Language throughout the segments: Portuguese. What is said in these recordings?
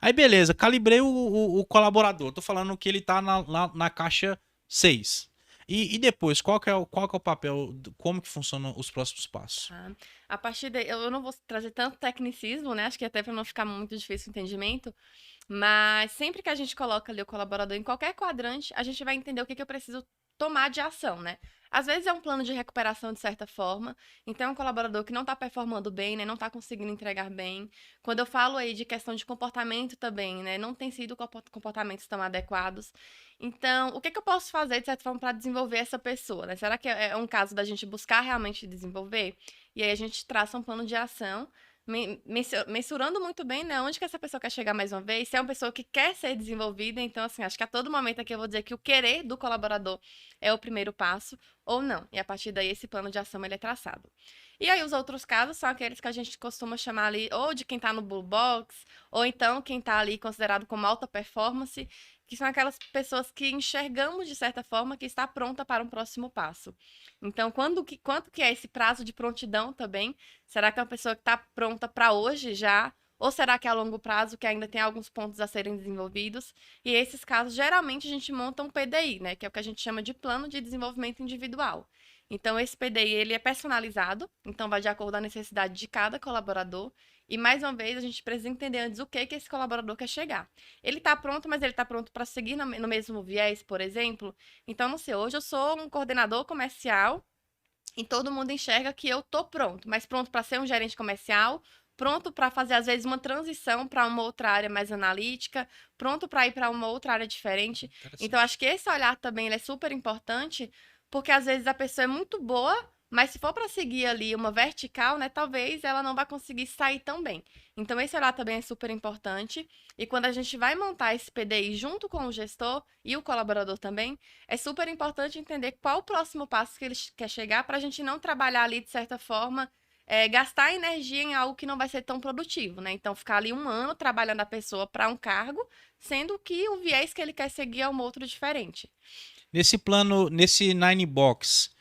Aí beleza, calibrei o colaborador. Tô falando que ele tá na caixa 6. E depois, qual que é o papel, como que funcionam os próximos passos? Tá? A partir daí, eu não vou trazer tanto tecnicismo, né? Acho que até para não ficar muito difícil o entendimento, mas sempre que a gente coloca ali o colaborador em qualquer quadrante, a gente vai entender o que que eu preciso tomar de ação, né? Às vezes é um plano de recuperação de certa forma, então é um colaborador que não está performando bem, né? Não está conseguindo entregar bem. Quando eu falo aí de questão de comportamento também, né? Não tem sido comportamentos tão adequados. Então, o que que eu posso fazer, de certa forma, para desenvolver essa pessoa, né? Será que é um caso da gente buscar realmente desenvolver? E aí a gente traça um plano de ação, mensurando muito bem, né, onde que essa pessoa quer chegar mais uma vez, se é uma pessoa que quer ser desenvolvida, então, assim, acho que a todo momento aqui eu vou dizer que o querer do colaborador é o primeiro passo, ou não. E a partir daí esse plano de ação ele é traçado. E aí os outros casos são aqueles que a gente costuma chamar ali ou de quem está no Blue Box, ou então quem está ali considerado como alta performance, que são aquelas pessoas que enxergamos de certa forma que está pronta para um próximo passo. Então, quanto que é esse prazo de prontidão também? Será que é uma pessoa que está pronta para hoje já? Ou será que é a longo prazo que ainda tem alguns pontos a serem desenvolvidos? E esses casos, geralmente, a gente monta um PDI, né? Que é o que a gente chama de Plano de Desenvolvimento Individual. Então, esse PDI, ele é personalizado, então vai de acordo com a necessidade de cada colaborador. E, mais uma vez, a gente precisa entender antes o que que esse colaborador quer chegar. Ele está pronto, mas ele está pronto para seguir no mesmo viés, por exemplo? Então, não sei, hoje eu sou um coordenador comercial e todo mundo enxerga que eu tô pronto, mas pronto para ser um gerente comercial, pronto para fazer às vezes uma transição para uma outra área mais analítica, pronto para ir para uma outra área diferente. Então Interessante. acho que esse olhar também ele é super importante, porque às vezes a pessoa é muito boa, mas se for para seguir ali uma vertical, né, talvez ela não vai conseguir sair tão bem. Então esse olhar também é super importante. E quando a gente vai montar esse PDI junto com o gestor e o colaborador também, é super importante entender qual o próximo passo que ele quer chegar para a gente não trabalhar ali, de certa forma, gastar energia em algo que não vai ser tão produtivo, né? Então, ficar ali um ano trabalhando a pessoa para um cargo, sendo que o viés que ele quer seguir é um outro diferente. Nesse plano, nesse Nine Box,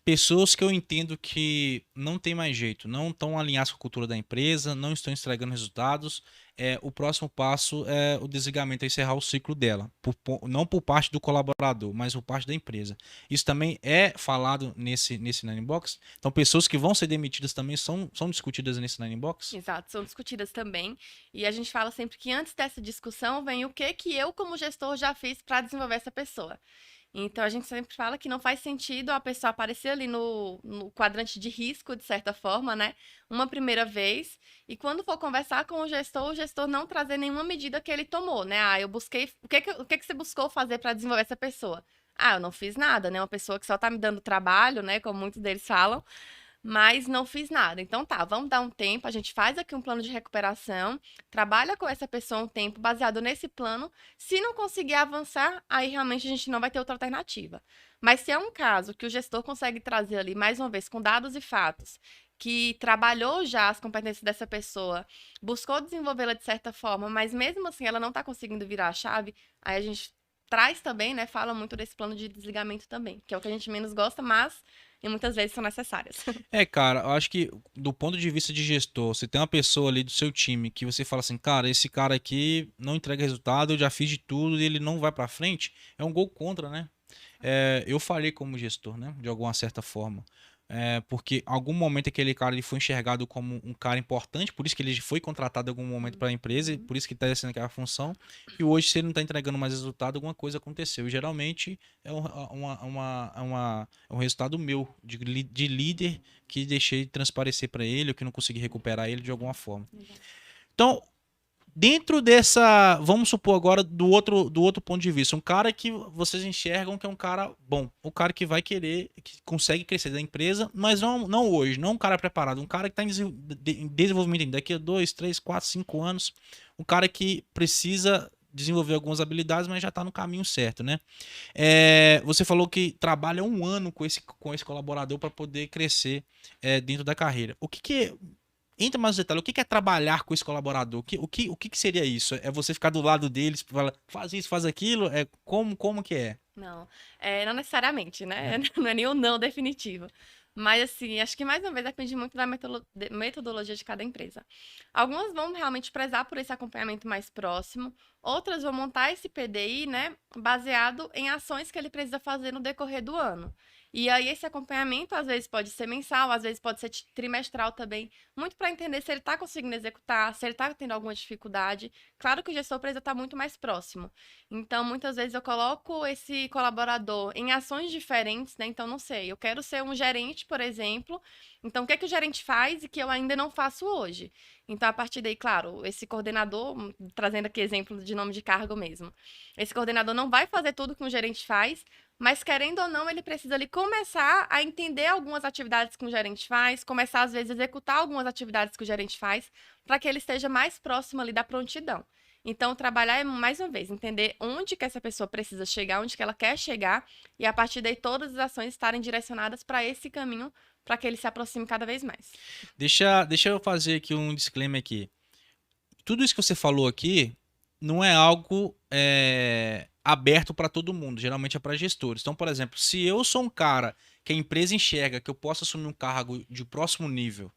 pessoas que eu entendo que não tem mais jeito, não estão alinhadas com a cultura da empresa, não estão entregando resultados, o próximo passo é o desligamento, é encerrar o ciclo dela, não por parte do colaborador, mas por parte da empresa. Isso também é falado nesse Nine Box. Então, pessoas que vão ser demitidas também são discutidas nesse Nine Box. Exato, são discutidas também. E a gente fala sempre que antes dessa discussão vem o que que eu, como gestor, já fiz para desenvolver essa pessoa. Então a gente sempre fala que não faz sentido a pessoa aparecer ali no quadrante de risco, de certa forma, né? Uma primeira vez, e quando for conversar com o gestor não trazer nenhuma medida que ele tomou, né? Ah, eu busquei. O que que você buscou fazer para desenvolver essa pessoa? Ah, eu não fiz nada, né? Uma pessoa que só tá me dando trabalho, né? Como muitos deles falam, mas não fiz nada. Então tá, vamos dar um tempo, a gente faz aqui um plano de recuperação, trabalha com essa pessoa um tempo baseado nesse plano. Se não conseguir avançar, aí realmente a gente não vai ter outra alternativa. Mas se é um caso que o gestor consegue trazer ali, mais uma vez, com dados e fatos, que trabalhou já as competências dessa pessoa, buscou desenvolvê-la de certa forma, mas mesmo assim ela não está conseguindo virar a chave, aí a gente traz também, né? Fala muito desse plano de desligamento também, que é o que a gente menos gosta, mas e muitas vezes são necessárias. Cara, eu acho que do ponto de vista de gestor, você tem uma pessoa ali do seu time que você fala assim, cara, esse cara aqui não entrega resultado, eu já fiz de tudo e ele não vai pra frente, é um gol contra, né? Eu falhei como gestor, né? De alguma certa forma. Porque em algum momento aquele cara ele foi enxergado como um cara importante, por isso que ele foi contratado em algum momento para a empresa, e Uhum. por isso que está exercendo aquela função. E hoje, se ele não está entregando mais resultado, alguma coisa aconteceu. E geralmente é um resultado meu, de líder, que deixei transparecer para ele, ou que não consegui recuperar ele de alguma forma. Exato. Então, dentro dessa, vamos supor agora do outro ponto de vista, um cara que vocês enxergam que é um cara bom, um cara que vai querer, que consegue crescer da empresa, mas não hoje, não um cara preparado, um cara que está em desenvolvimento ainda, daqui a 2, 3, 4, 5 anos, um cara que precisa desenvolver algumas habilidades, mas já está no caminho certo, né? Você falou que trabalha um ano com esse colaborador para poder crescer dentro da carreira. Entra mais no detalhe, o que é trabalhar com esse colaborador? O que seria isso? É você ficar do lado deles, falar, faz isso, faz aquilo? Como que é? Não, não necessariamente, né? Não é nem o não definitivo. Mas, assim, acho que mais uma vez depende muito da metodologia de cada empresa. Algumas vão realmente prezar por esse acompanhamento mais próximo, outras vão montar esse PDI, né, baseado em ações que ele precisa fazer no decorrer do ano. E aí, esse acompanhamento, às vezes, pode ser mensal, às vezes, pode ser trimestral também, muito para entender se ele está conseguindo executar, se ele está tendo alguma dificuldade. Claro que o gestor precisa estar muito mais próximo. Então, muitas vezes eu coloco esse colaborador em ações diferentes, né? Então, não sei, eu quero ser um gerente, por exemplo. Então, o que é que o gerente faz e que eu ainda não faço hoje? Então, a partir daí, claro, esse coordenador, trazendo aqui exemplo de nome de cargo mesmo, esse coordenador não vai fazer tudo que um gerente faz, mas querendo ou não, ele precisa ali começar a entender algumas atividades que um gerente faz, começar às vezes a executar algumas atividades que o gerente faz, para que ele esteja mais próximo ali da prontidão. Então, trabalhar é, mais uma vez, entender onde que essa pessoa precisa chegar, onde que ela quer chegar, e a partir daí todas as ações estarem direcionadas para esse caminho, para que ele se aproxime cada vez mais. Deixa eu fazer aqui um disclaimer aqui. Tudo isso que você falou aqui não é algo aberto para todo mundo, geralmente é para gestores. Então, por exemplo, se eu sou um cara que a empresa enxerga que eu posso assumir um cargo de próximo nível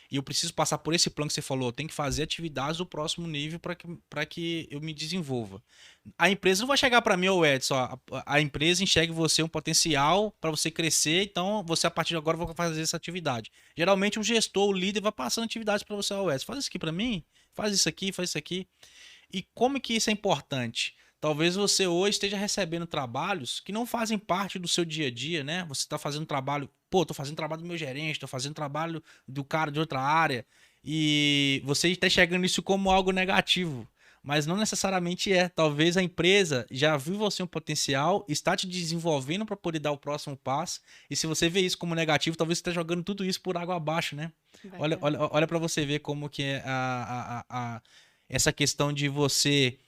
e eu preciso passar por esse plano que você falou, eu tenho que fazer atividades do próximo nível para que eu me desenvolva. A empresa não vai chegar para mim, ô Edson, a empresa enxerga em você um potencial para você crescer, então você a partir de agora vai fazer essa atividade. Geralmente o gestor, o líder vai passando atividades para você, ô Edson, faz isso aqui para mim, faz isso aqui, faz isso aqui. E como que isso é importante? Talvez você hoje esteja recebendo trabalhos que não fazem parte do seu dia a dia, né? Você está fazendo trabalho, pô, tô fazendo trabalho do meu gerente, tô fazendo trabalho do cara de outra área, e você está enxergando isso como algo negativo, mas não necessariamente é. Talvez a empresa já viu você um potencial, está te desenvolvendo para poder dar o próximo passo, e se você vê isso como negativo, talvez você esteja jogando tudo isso por água abaixo, né? Verdade. Olha para você ver como que é essa questão de você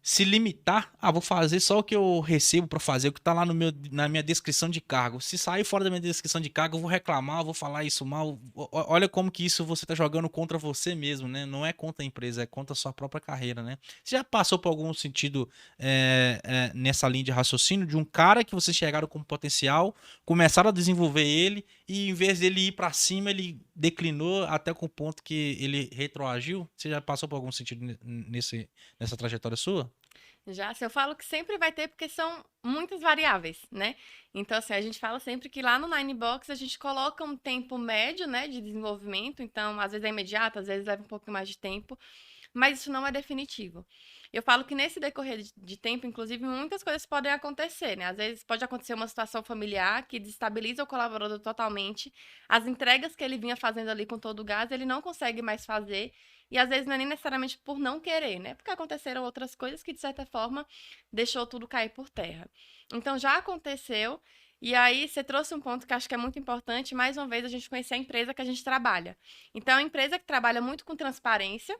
se limitar, vou fazer só o que eu recebo para fazer, o que tá lá no na minha descrição de cargo. Se sair fora da minha descrição de cargo, eu vou reclamar, eu vou falar isso mal. Olha como que isso você tá jogando contra você mesmo, né? Não é contra a empresa, é contra a sua própria carreira, né? Você já passou por algum sentido nessa linha de raciocínio de um cara que vocês chegaram com potencial, começaram a desenvolver ele e em vez dele ir para cima, ele declinou até com o ponto que ele retroagiu? Você já passou por algum sentido nessa trajetória sua? Já, se eu falo que sempre vai ter, porque são muitas variáveis, né? Então, assim, a gente fala sempre que lá no Ninebox a gente coloca um tempo médio, né, de desenvolvimento. Então, às vezes é imediato, às vezes leva um pouco mais de tempo, mas isso não é definitivo. Eu falo que nesse decorrer de tempo, inclusive, muitas coisas podem acontecer, né? Às vezes pode acontecer uma situação familiar que desestabiliza o colaborador totalmente. As entregas que ele vinha fazendo ali com todo o gás, ele não consegue mais fazer. E às vezes não é nem necessariamente por não querer, né? Porque aconteceram outras coisas que, de certa forma, deixou tudo cair por terra. Então já aconteceu. E aí, você trouxe um ponto que acho que é muito importante, mais uma vez, a gente conhecer a empresa que a gente trabalha. Então, é uma empresa que trabalha muito com transparência,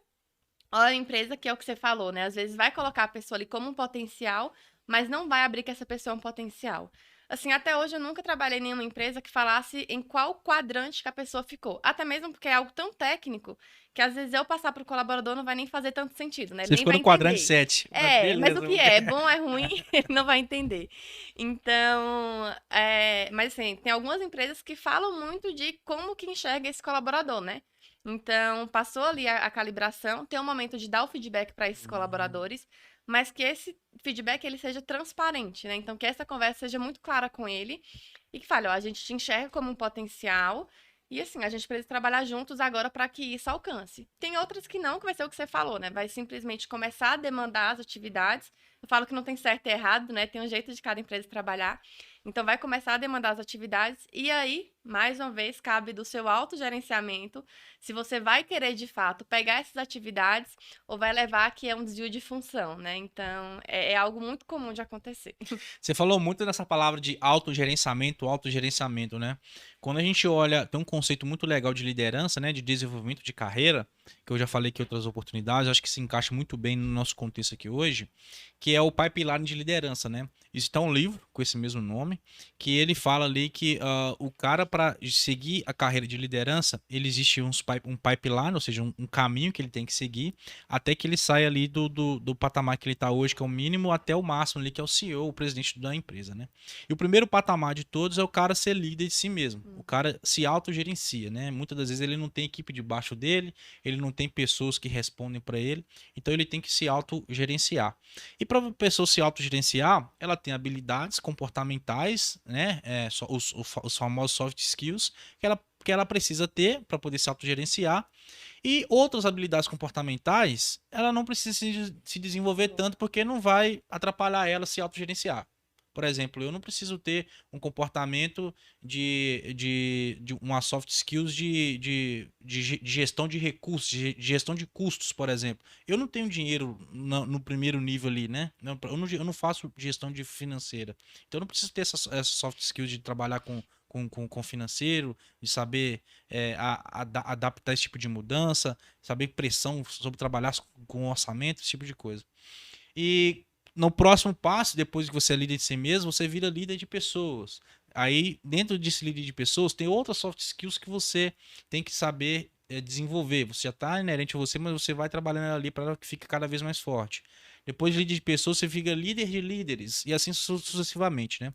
olha a empresa que é o que você falou, né? Às vezes vai colocar a pessoa ali como um potencial, mas não vai abrir que essa pessoa é um potencial. Assim, até hoje eu nunca trabalhei em nenhuma empresa que falasse em qual quadrante que a pessoa ficou. Até mesmo porque é algo tão técnico que às vezes eu passar para o colaborador não vai nem fazer tanto sentido, né? Ele Você nem ficou vai no quadrante entender. 7. Mas É, mas o beleza. que é bom, é ruim, ele não vai entender. Então, mas assim, tem algumas empresas que falam muito de como que enxerga esse colaborador, né? Então, passou ali a calibração, tem um momento de dar o feedback para esses colaboradores, mas que esse feedback ele seja transparente, né? Então, que essa conversa seja muito clara com ele e que fale, ó, a gente te enxerga como um potencial e assim, a gente precisa trabalhar juntos agora para que isso alcance. Tem outras que não, que vai ser o que você falou, né? Vai simplesmente começar a demandar as atividades. Eu falo que não tem certo e errado, né? Tem um jeito de cada empresa trabalhar. Então, vai começar a demandar as atividades e aí, mais uma vez, cabe do seu autogerenciamento se você vai querer, de fato, pegar essas atividades ou vai levar que é um desvio de função, né? Então, é algo muito comum de acontecer. Você falou muito dessa palavra de autogerenciamento, né? Quando a gente olha, tem um conceito muito legal de liderança, né? De desenvolvimento de carreira, que eu já falei aqui em outras oportunidades, acho que se encaixa muito bem no nosso contexto aqui hoje, que é o pipeline de liderança, né? Isso tá um livro com esse mesmo nome, que ele fala ali que o cara, para seguir a carreira de liderança, ele existe um pipeline, ou seja, um caminho que ele tem que seguir, até que ele saia ali do patamar que ele está hoje, que é o mínimo, até o máximo ali, que é o CEO, o presidente da empresa, né? E o primeiro patamar de todos é o cara ser líder de si mesmo. O cara se autogerencia, né? Muitas das vezes ele não tem equipe debaixo dele, ele não tem pessoas que respondem para ele, então ele tem que se autogerenciar. E para a pessoa se autogerenciar, ela tem habilidades comportamentais, né? Os famosos soft skills que ela precisa ter para poder se autogerenciar. E outras habilidades comportamentais, ela não precisa se desenvolver tanto porque não vai atrapalhar ela se autogerenciar. Por exemplo, eu não preciso ter um comportamento de uma soft skills de gestão de recursos, de gestão de custos, por exemplo. Eu não tenho dinheiro no primeiro nível ali, né? Eu não faço gestão de financeira. Então eu não preciso ter essas soft skills de trabalhar com financeiro, de saber adaptar esse tipo de mudança, saber pressão sobre trabalhar com orçamento, esse tipo de coisa. E no próximo passo, depois que você é líder de si mesmo, você vira líder de pessoas. Aí, dentro desse líder de pessoas, tem outras soft skills que você tem que saber desenvolver. Você já está inerente a você, mas você vai trabalhando ali para que fique cada vez mais forte. Depois de líder de pessoas, você fica líder de líderes e assim sucessivamente, né?